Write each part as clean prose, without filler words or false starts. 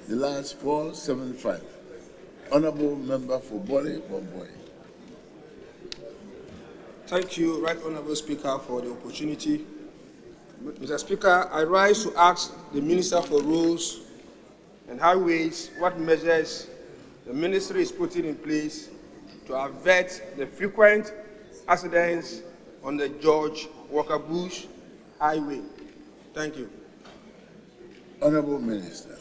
the last 475. Honorable Member for Bole, Bamboi. Thank you, Right Honorable Speaker, for the opportunity. Mr. Speaker, I rise to ask the Minister for Roads and Highways what measures the ministry is putting in place to avert the frequent accidents on the George Walker Bush Highway. Thank you. Honorable Minister.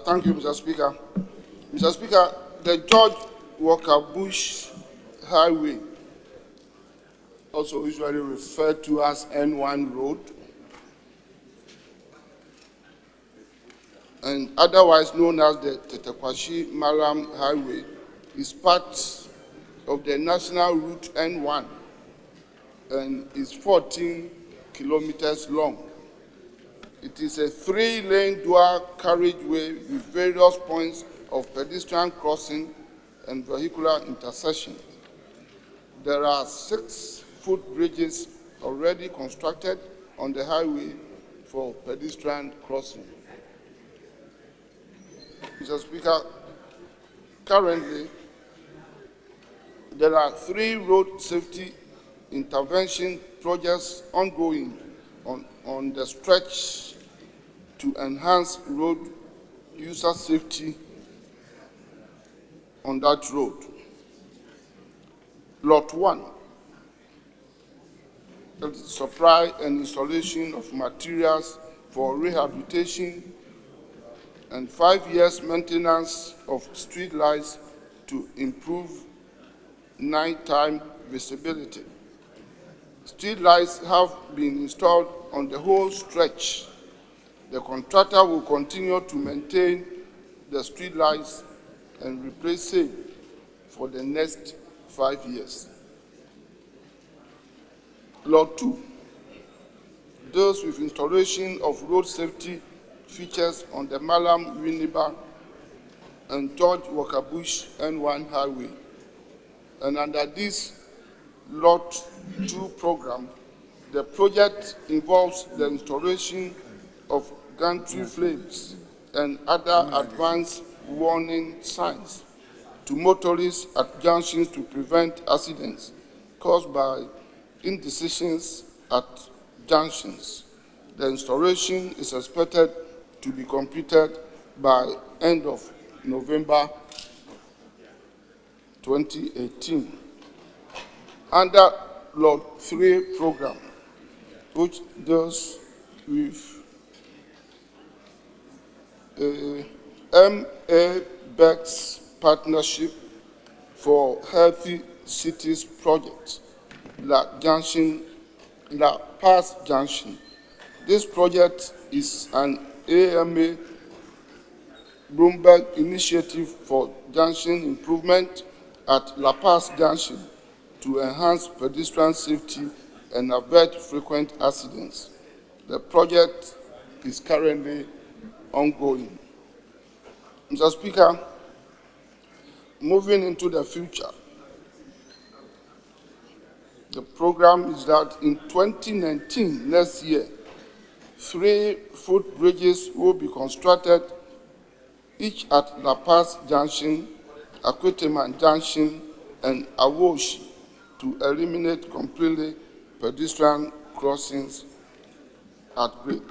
Thank you, Mr. Speaker. Mr. Speaker, the George Walker Bush Highway, also usually referred to as N1 Road, and otherwise known as the Tetekwashi-Malam Highway, is part of the National Route N1 and is 14 kilometers long. It is a 3-lane dual carriageway with various points of pedestrian crossing and vehicular intersection. There are 6 footbridges already constructed on the highway for pedestrian crossing. Mr. Speaker, currently, there are 3 road safety intervention projects ongoing on the stretch to enhance road user safety on that road. Lot 1, that is supply and installation of materials for rehabilitation and 5 years maintenance of street lights to improve nighttime visibility. Street lights have been installed on the whole stretch. The contractor will continue to maintain the street lights and replace same for the next 5 years. Lot 2, those with installation of road safety features on the Malam Winneba and George Walker Bush N1 Highway. And under this Lot 2 program, the project involves the installation of gantry flames and other advanced warning signs to motorists at junctions to prevent accidents caused by indecisions at junctions. The installation is expected to be completed by end of November 2018. Under Lot 3 program, which deals with MA-BEX Partnership for Healthy Cities Project, La Paz Junction. This project is an AMA Bloomberg initiative for junction improvement at La Paz Junction to enhance pedestrian safety and avert frequent accidents. The project is currently ongoing. Mr. Speaker, moving into the future, the program is that in 2019, next year, 3 footbridges will be constructed, each at La Paz Junction, Akweteman Junction, and Awoshi, to eliminate completely pedestrian crossings at grade.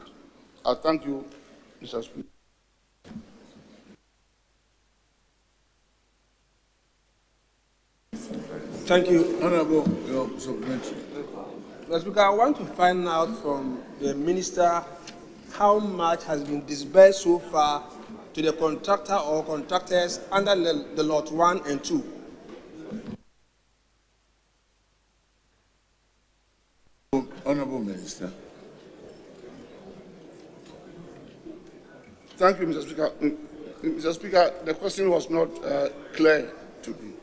I thank you, Mr. Speaker. Thank you. Honorable, your supplementary. Mr. Speaker, I want to find out from the Minister how much has been disbursed so far to the contractor or contractors under the Lot 1 and 2. Honorable Minister. Thank you, Mr. Speaker. Mr. Speaker, the question was not clear to me.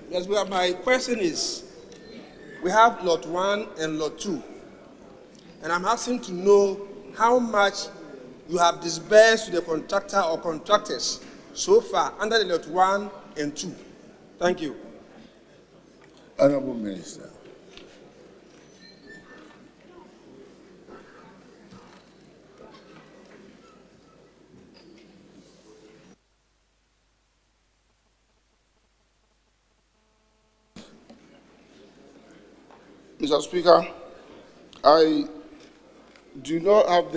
Yes, well, my question is, we have Lot 1 and Lot 2, and I'm asking to know how much you have disbursed to the contractor or contractors so far under the Lot 1 and 2. Thank you. Honorable Minister. Mr. Speaker, I do not have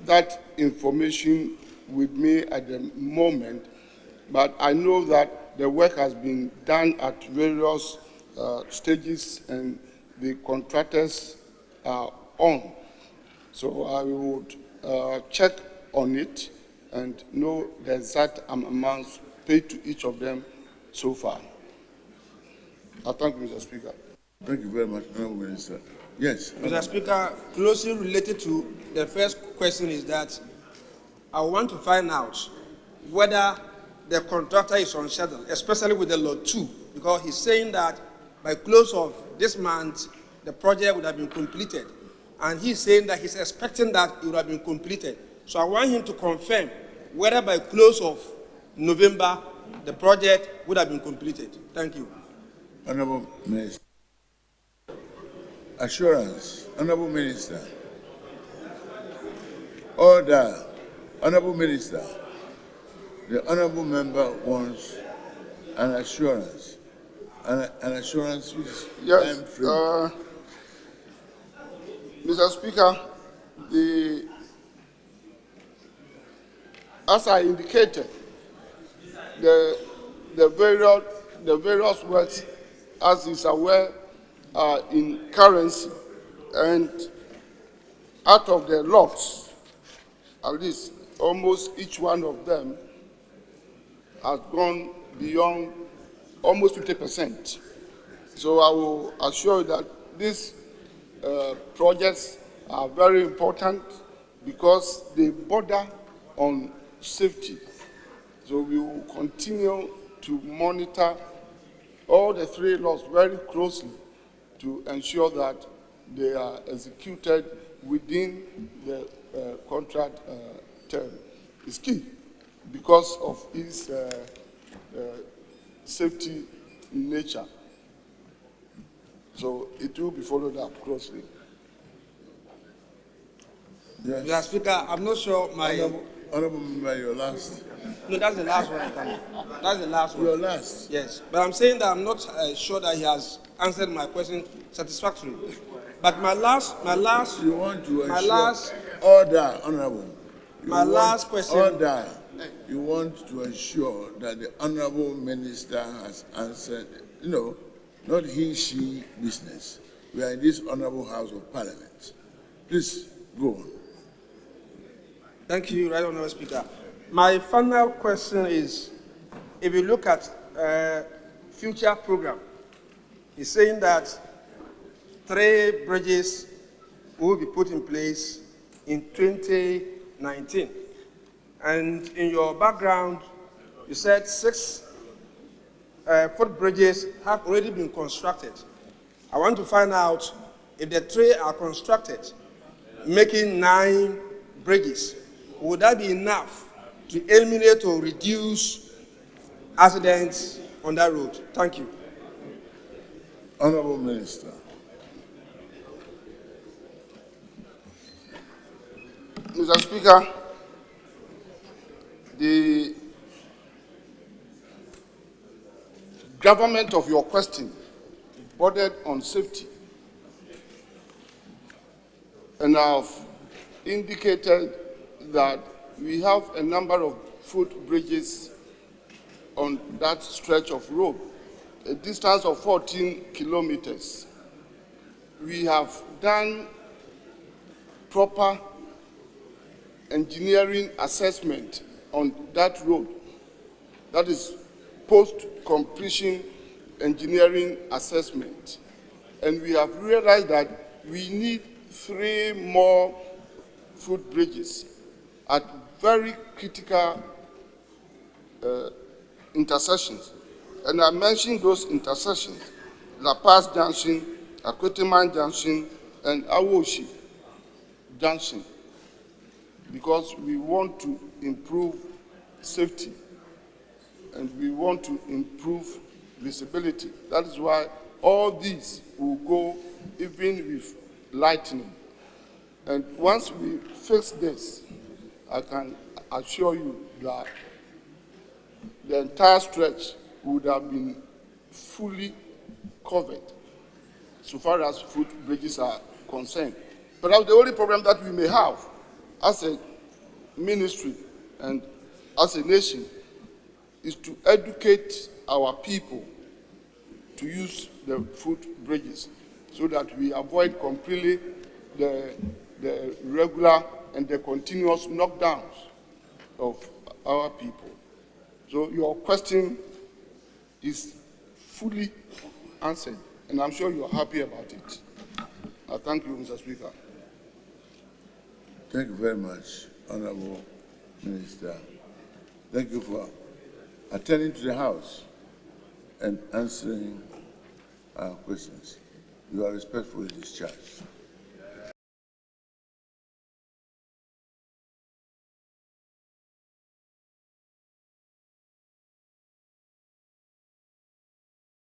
that information with me at the moment, but I know that the work has been done at various stages and the contractors are on. So I would check on it and know the exact amounts paid to each of them so far. I thank you, Mr. Speaker. Thank you very much, Honorable Minister. Yes. Mr. Speaker, closely related to the first question is that I want to find out whether the contractor is on schedule, especially with the Lot 2, because he's saying that by close of this month, the project would have been completed. And he's saying that he's expecting that it would have been completed. So I want him to confirm whether by close of November, the project would have been completed. Thank you. Honorable Minister. Assurance. Honorable Minister. Order. Honorable Minister. The honorable member wants an assurance. An assurance which is Yes, time frame. Mr. Speaker, as I indicated, the various works, as is aware, are in currency, and out of the lots, at least almost each one of them has gone beyond almost 50%. So I will assure you that these projects are very important because they border on safety. So we will continue to monitor all the three laws very closely to ensure that they are executed within the contract term. It's key because of its safety nature. So it will be followed up closely. Yes. Mr. Speaker, I'm not sure my... Honorable member, your last. No, that's the last one. That's the last one. Your last. Yes, but I'm saying that I'm not sure that he has answered my question satisfactorily. But my last, You want to my ensure last, order, honorable. my last question. Order. You want to ensure that the honorable minister has answered. Not he, she business. We are in this honorable House of Parliament. Please go on. Thank you, Right Honourable Speaker. My final question is, if you look at future program, it's saying that 3 bridges will be put in place in 2019. And in your background, you said 6 footbridges have already been constructed. I want to find out if the 3 are constructed, making 9 bridges, would that be enough to eliminate or reduce accidents on that road? Thank you. Honorable Minister. Mr. Speaker, the government of your question bordered on safety, and I've indicated that we have a number of footbridges on that stretch of road, a distance of 14 kilometers. We have done proper engineering assessment on that road. That is post-completion engineering assessment. And we have realized that we need 3 more footbridges at very critical intersections. And I mentioned those intersections: La Paz Junction, Akwetiman Junction, and Awoshi Junction, because we want to improve safety and we want to improve visibility. That is why all these will go even with lightning. And once we fix this, I can assure you that the entire stretch would have been fully covered so far as footbridges are concerned. Perhaps the only problem that we may have as a ministry and as a nation is to educate our people to use the footbridges so that we avoid completely the regular and the continuous knockdowns of our people. So your question is fully answered, and I'm sure you're happy about it. I thank you, Mr. Speaker. Thank you very much, Honorable Minister. Thank you for attending to the House and answering our questions. You are respectfully discharged.